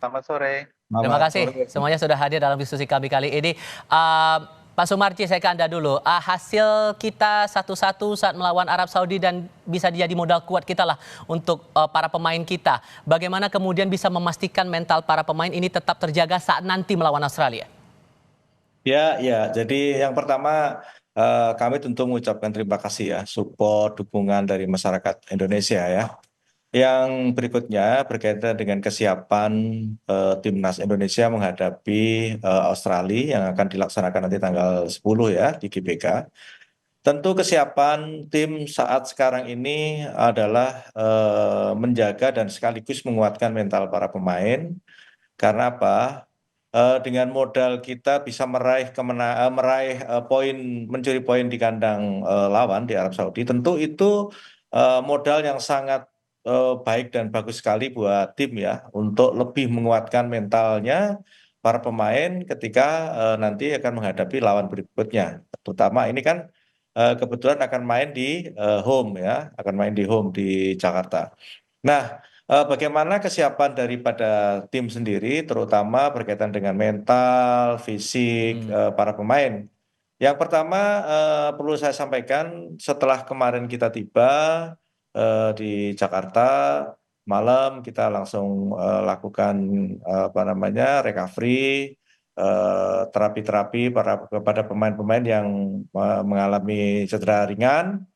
Selamat sore. Terima Selamat kasih sore. semuanya sudah hadir dalam diskusi kami kali ini. Pak Sumarji, saya ke Anda dulu. Hasil kita 1-1 saat melawan Arab Saudi dan bisa jadi modal kuat kita lah untuk para pemain kita. Bagaimana kemudian bisa memastikan mental para pemain ini tetap terjaga saat nanti melawan Australia? Ya, ya. Jadi yang pertama kami tentu mengucapkan terima kasih ya, support, dukungan dari masyarakat Indonesia ya. Yang berikutnya berkaitan dengan kesiapan timnas Indonesia menghadapi Australia yang akan dilaksanakan nanti tanggal 10 ya di GBK. Tentu kesiapan tim saat sekarang ini adalah menjaga dan sekaligus menguatkan mental para pemain. Karena apa? Dengan modal kita bisa meraih poin, mencuri poin di kandang lawan di Arab Saudi. Tentu itu modal yang sangat baik dan bagus sekali buat tim ya untuk lebih menguatkan mentalnya para pemain ketika nanti akan menghadapi lawan berikutnya. Terutama ini kan kebetulan akan main di home ya, akan main di home di Jakarta. Nah, bagaimana kesiapan daripada tim sendiri, terutama berkaitan dengan mental, fisik para pemain? Yang pertama perlu saya sampaikan, setelah kemarin kita tiba di Jakarta malam, kita langsung lakukan apa namanya recovery, terapi-terapi kepada pemain-pemain yang mengalami cedera ringan.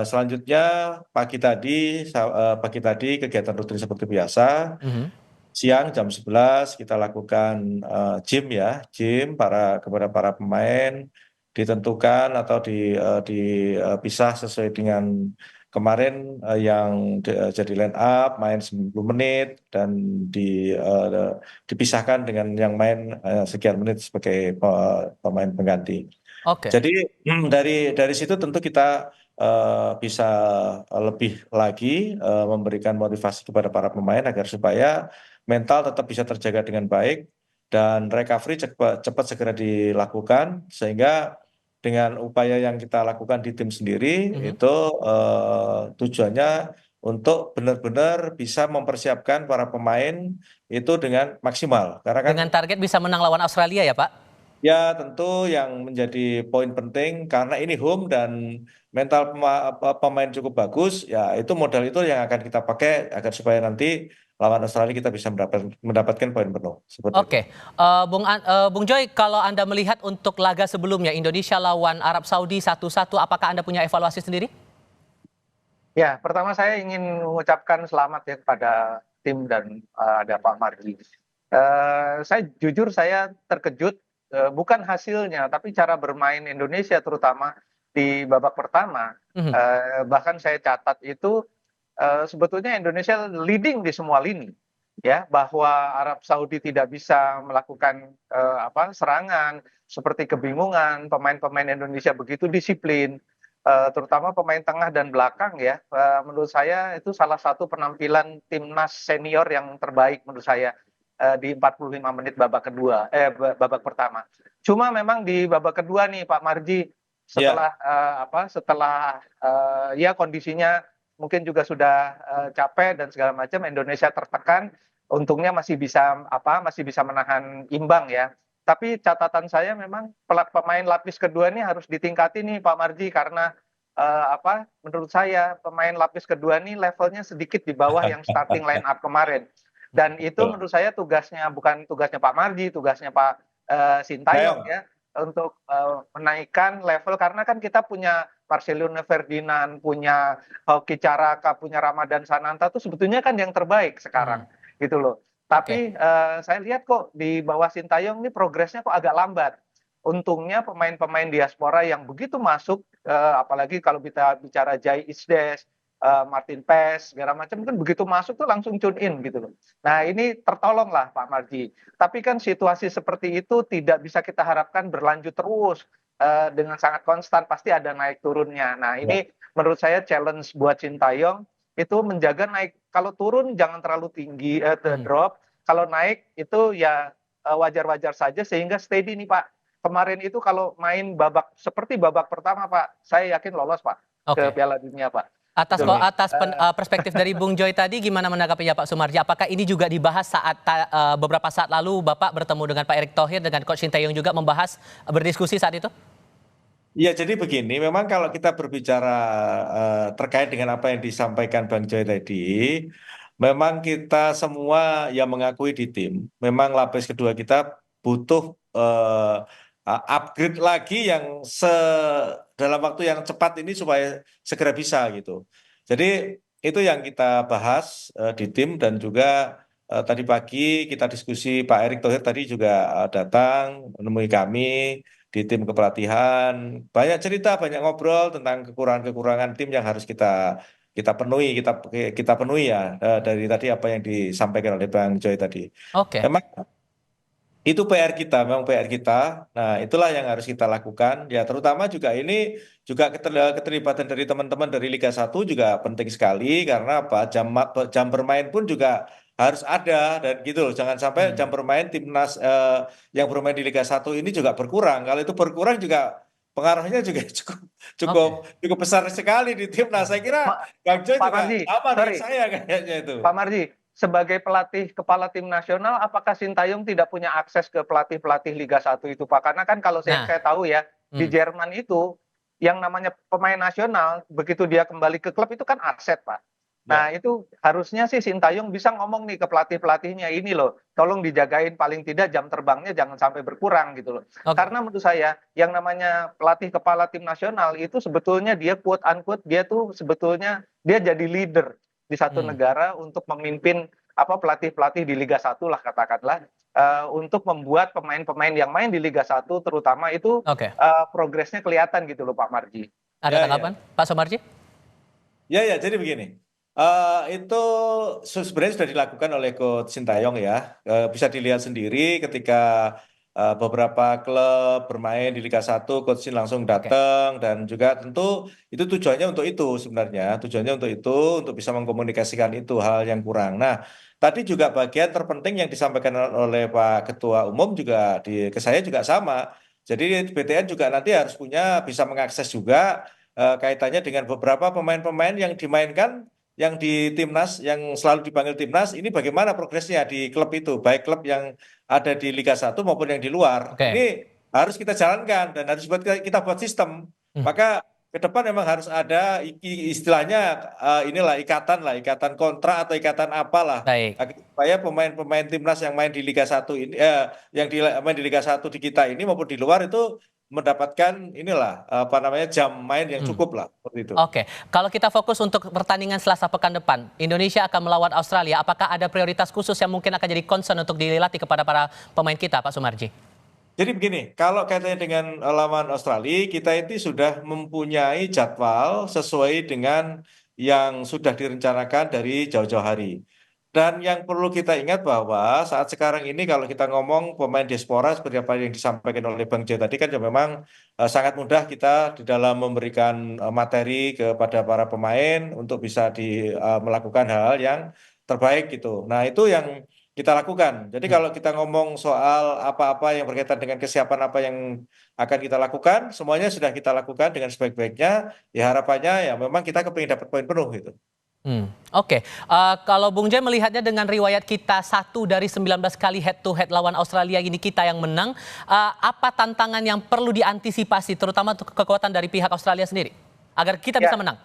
Selanjutnya pagi tadi kegiatan rutin seperti biasa. Mhm. Siang jam 11 kita lakukan gym ya, gym kepada para pemain ditentukan atau dipisah sesuai dengan kemarin yang jadi line up main 90 menit dan dipisahkan dengan yang main sekian menit sebagai pemain pengganti. Oke. Jadi dari situ tentu kita bisa lebih lagi memberikan motivasi kepada para pemain agar supaya mental tetap bisa terjaga dengan baik dan recovery cepat segera dilakukan sehingga dengan upaya yang kita lakukan di tim sendiri Mhm. itu tujuannya untuk benar-benar bisa mempersiapkan para pemain itu dengan maksimal karena kan. Dengan target bisa menang lawan Australia ya, Pak? Ya, tentu yang menjadi poin penting karena ini home dan mental pemain cukup bagus, ya itu modal itu yang akan kita pakai agar supaya nanti lawan Australia kita bisa mendapatkan poin penuh. Seperti itu. Oke, Bung Joy, kalau Anda melihat untuk laga sebelumnya Indonesia lawan Arab Saudi 1-1, apakah Anda punya evaluasi sendiri? Ya, pertama saya ingin mengucapkan selamat ya kepada tim dan ada Pak Marji. Saya jujur saya terkejut bukan hasilnya tapi cara bermain Indonesia terutama di babak pertama. Mhm. Bahkan saya catat itu sebetulnya Indonesia leading di semua lini ya, bahwa Arab Saudi tidak bisa melakukan serangan, seperti kebingungan pemain-pemain Indonesia begitu disiplin, terutama pemain tengah dan belakang ya. Menurut saya itu salah satu penampilan timnas senior yang terbaik menurut saya di 45 menit babak pertama. Cuma memang di babak kedua nih Pak Marji, Ya, setelah ya kondisinya mungkin juga sudah capek dan segala macam, Indonesia tertekan, untungnya masih bisa menahan imbang ya. Tapi catatan saya memang pemain lapis kedua ini harus ditingkati nih Pak Marji, karena menurut saya pemain lapis kedua ini levelnya sedikit di bawah yang starting line up kemarin. Dan itu betul. menurut saya bukan tugasnya Pak Marji, tugasnya Pak Sintayong Tayong. ya, untuk menaikkan level, karena kan kita punya Marcelino Ferdinand, punya Hoki Caraka, punya Ramadan Sananta tuh sebetulnya kan yang terbaik sekarang Hmm. gitu loh. Oke. Tapi saya lihat kok di bawah Sintayong ini progresnya kok agak lambat. Untungnya pemain-pemain diaspora yang begitu masuk, apalagi kalau kita bicara Jai Isdes, Martin Pes, segala macam kan begitu masuk tuh langsung tune in gitu loh. Nah ini tertolong lah Pak Marji. Tapi kan situasi seperti itu tidak bisa kita harapkan berlanjut terus dengan sangat konstan, pasti ada naik turunnya. Nah Ya, ini menurut saya challenge buat Sintayong itu menjaga naik. Kalau turun jangan terlalu tinggi, Hmm. drop. Kalau naik itu ya wajar-wajar saja sehingga steady nih Pak. Kemarin itu kalau main seperti babak pertama Pak, saya yakin lolos Pak ke Oke. Piala Dunia Pak. Atas gitu loh. perspektif dari Bung Joy tadi gimana menanggapinya Pak Sumarji? Apakah ini juga dibahas saat beberapa saat lalu Bapak bertemu dengan Pak Erick Thohir dengan Coach Sinteyong juga membahas berdiskusi saat itu? Ya, jadi begini, memang kalau kita berbicara terkait dengan apa yang disampaikan Bang Joy tadi, memang kita semua yang mengakui di tim, memang lapis kedua kita butuh upgrade lagi yang dalam waktu yang cepat ini supaya segera bisa gitu. Jadi itu yang kita bahas di tim dan juga tadi pagi kita diskusi Pak Erick Thohir tadi juga datang menemui kami di tim kepelatihan, banyak cerita, banyak ngobrol tentang kekurangan-kekurangan tim yang harus kita kita penuhi, kita penuhi ya dari tadi apa yang disampaikan oleh Bang Joy tadi. Oke, Memang itu PR kita, memang PR kita. Nah, itulah yang harus kita lakukan. Ya, terutama juga ini juga keterlibatan dari teman-teman dari Liga 1 juga penting sekali karena apa? Jam bermain pun juga harus ada dan gitu loh. Jangan sampai jam bermain timnas yang bermain di Liga 1 ini juga berkurang. Kalau itu berkurang juga pengaruhnya juga cukup cukup oke. cukup besar sekali di timnas. Saya kira Bang Joy Pak juga Marji, sama dengan sorry, saya kayaknya itu. Pak Marji, sebagai pelatih kepala tim nasional, apakah Sintayong tidak punya akses ke pelatih-pelatih Liga 1 itu, Pak? Karena kan kalau yang Nah, saya tahu ya, di hmm, Jerman itu, yang namanya pemain nasional, begitu dia kembali ke klub itu kan aset, Pak. Nah, Ya, itu harusnya sih Sintayong bisa ngomong nih ke pelatih-pelatihnya, ini loh, tolong dijagain paling tidak jam terbangnya jangan sampai berkurang gitu loh. oke. Karena menurut saya, yang namanya pelatih kepala tim nasional itu sebetulnya dia quote unquote, dia tuh sebetulnya dia jadi leader di satu Hmm, negara untuk memimpin apa pelatih-pelatih di Liga 1 lah katakanlah untuk membuat pemain-pemain yang main di Liga 1 terutama itu oke. progresnya kelihatan gitu loh Pak Marji. Ada ya, tanggapan, ya. Pak Sumarji? Ya, ya, jadi begini. Itu sebenarnya sudah dilakukan oleh Coach Sintayong ya. Bisa dilihat sendiri ketika beberapa klub bermain di Liga 1, Coach Sin langsung Oke. datang dan juga tentu itu tujuannya untuk itu sebenarnya. Tujuannya untuk itu, untuk bisa mengkomunikasikan itu hal yang kurang. Nah, tadi juga bagian terpenting yang disampaikan oleh Pak Ketua Umum juga ke saya juga sama. Jadi BTN juga nanti harus bisa mengakses juga kaitannya dengan beberapa pemain-pemain yang dimainkan yang di timnas yang selalu dipanggil timnas ini bagaimana progresnya di klub itu baik klub yang ada di Liga 1 maupun yang di luar Oke. ini harus kita jalankan dan harus kita buat sistem Hmm, maka ke depan memang harus ada istilahnya inilah ikatan kontrak atau ikatan apalah baik. supaya pemain-pemain timnas yang main di Liga 1 ini yang main di Liga 1 di kita ini maupun di luar itu mendapatkan inilah apa namanya jam main yang Hmm. cukup lah seperti itu. Oke, kalau kita fokus untuk pertandingan Selasa pekan depan, Indonesia akan melawan Australia. Apakah ada prioritas khusus yang mungkin akan jadi concern untuk dilatih kepada para pemain kita, Pak Sumarji? Jadi begini, kalau kaitannya dengan lawan Australia, kita itu sudah mempunyai jadwal sesuai dengan yang sudah direncanakan dari jauh-jauh hari. Dan yang perlu kita ingat bahwa saat sekarang ini kalau kita ngomong pemain diaspora seperti apa yang disampaikan oleh Bang J tadi kan ya memang sangat mudah kita di dalam memberikan materi kepada para pemain untuk bisa melakukan hal-hal yang terbaik gitu. Nah, itu yang kita lakukan. Jadi Hmm. kalau kita ngomong soal apa-apa yang berkaitan dengan kesiapan apa yang akan kita lakukan, semuanya sudah kita lakukan dengan sebaik-baiknya. Ya harapannya ya memang kita kepingin dapat poin penuh gitu. Oke. Kalau Bung Joy melihatnya dengan riwayat kita 1 dari 19 kali head to head lawan Australia ini kita yang menang, apa tantangan yang perlu diantisipasi terutama untuk kekuatan dari pihak Australia sendiri agar kita bisa Ya, menang?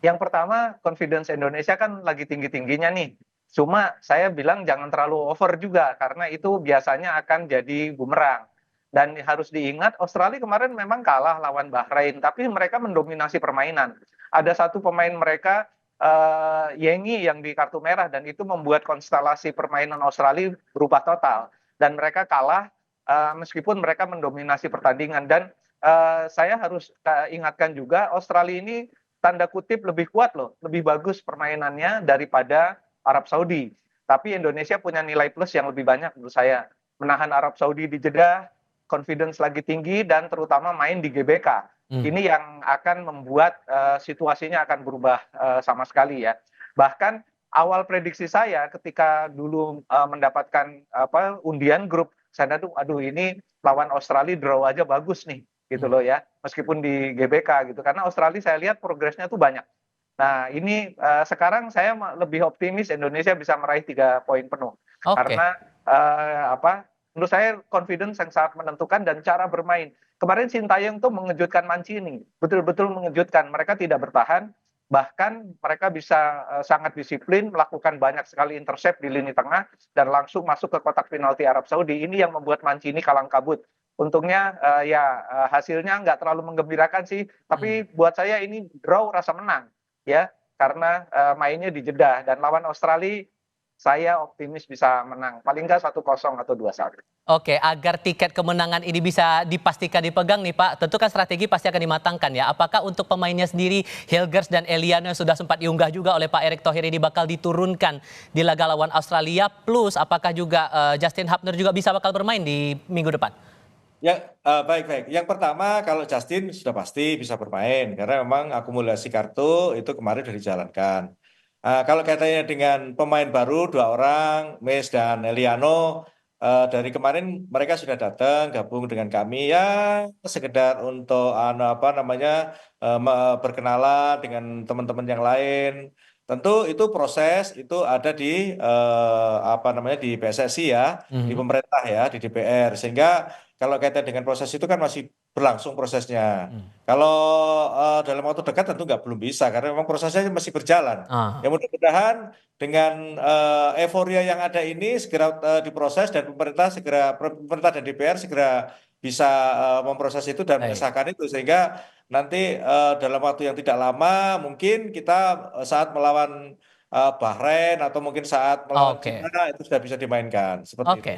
yang pertama confidence Indonesia kan lagi tinggi-tingginya nih. Cuma saya bilang jangan terlalu over juga karena itu biasanya akan jadi bumerang. Dan harus diingat Australia kemarin memang kalah lawan Bahrain, tapi mereka mendominasi permainan. Ada satu pemain mereka Yengi yang di kartu merah dan itu membuat konstelasi permainan Australia berubah total. Dan mereka kalah meskipun mereka mendominasi pertandingan dan saya harus ingatkan juga Australia ini tanda kutip lebih kuat loh, lebih bagus permainannya daripada Arab Saudi. Tapi Indonesia punya nilai plus yang lebih banyak menurut saya. Menahan Arab Saudi di Jeddah, confidence lagi tinggi dan terutama main di GBK. Hmm. Ini yang akan membuat situasinya akan berubah sama sekali ya. Bahkan awal prediksi saya ketika dulu mendapatkan undian grup, saya tuh aduh ini lawan Australia draw aja bagus nih gitu Hmm. loh ya meskipun di GBK gitu karena Australia saya lihat progresnya tuh banyak Nah, ini sekarang saya lebih optimis Indonesia bisa meraih 3 poin penuh. Oke. Karena menurut saya confidence yang sangat menentukan dan cara bermain. Kemarin Sintayong tuh mengejutkan Mancini, betul-betul mengejutkan. Mereka tidak bertahan, bahkan mereka bisa sangat disiplin, melakukan banyak sekali intercept di lini tengah dan langsung masuk ke kotak penalti Arab Saudi. Ini yang membuat Mancini kalang kabut. Untungnya hasilnya nggak terlalu menggembirakan sih, tapi buat saya ini draw rasa menang ya, karena mainnya di Jeddah dan lawan Australia saya optimis bisa menang, paling nggak 1-0 atau 2-1. Oke, agar tiket kemenangan ini bisa dipastikan dipegang nih Pak, tentu kan strategi pasti akan dimatangkan ya. Apakah untuk pemainnya sendiri, Hilgers dan Eliano yang sudah sempat diunggah juga oleh Pak Erick Thohir ini bakal diturunkan di laga lawan Australia, plus apakah juga Justin Hubner juga bakal bermain di minggu depan? Ya, baik-baik. Yang pertama, kalau Justin sudah pasti bisa bermain karena memang akumulasi kartu itu kemarin sudah dijalankan. Kalau kaitannya dengan pemain baru 2 orang, Mes dan Eliano, dari kemarin mereka sudah datang gabung dengan kami ya sekedar untuk berkenalan dengan teman-teman yang lain. Tentu itu proses itu ada di di PSSI ya, di pemerintah ya, di DPR. Sehingga kalau kaitan dengan proses itu kan masih berlangsung prosesnya. Kalau dalam waktu dekat tentu belum bisa karena memang prosesnya masih berjalan. Ah. Ya mudah-mudahan dengan euforia yang ada ini segera diproses dan pemerintah dan DPR segera bisa memproses itu dan Baik. mengesahkan itu sehingga nanti dalam waktu yang tidak lama mungkin kita saat melawan Bahrain atau mungkin saat melawan Oke. Cina itu sudah bisa dimainkan seperti itu. Oke,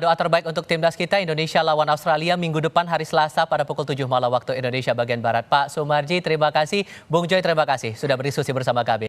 doa terbaik untuk timnas kita Indonesia lawan Australia minggu depan hari Selasa pada pukul 7 malam waktu Indonesia bagian Barat. Pak Sumarji terima kasih, Bung Joy terima kasih sudah berdiskusi bersama kami.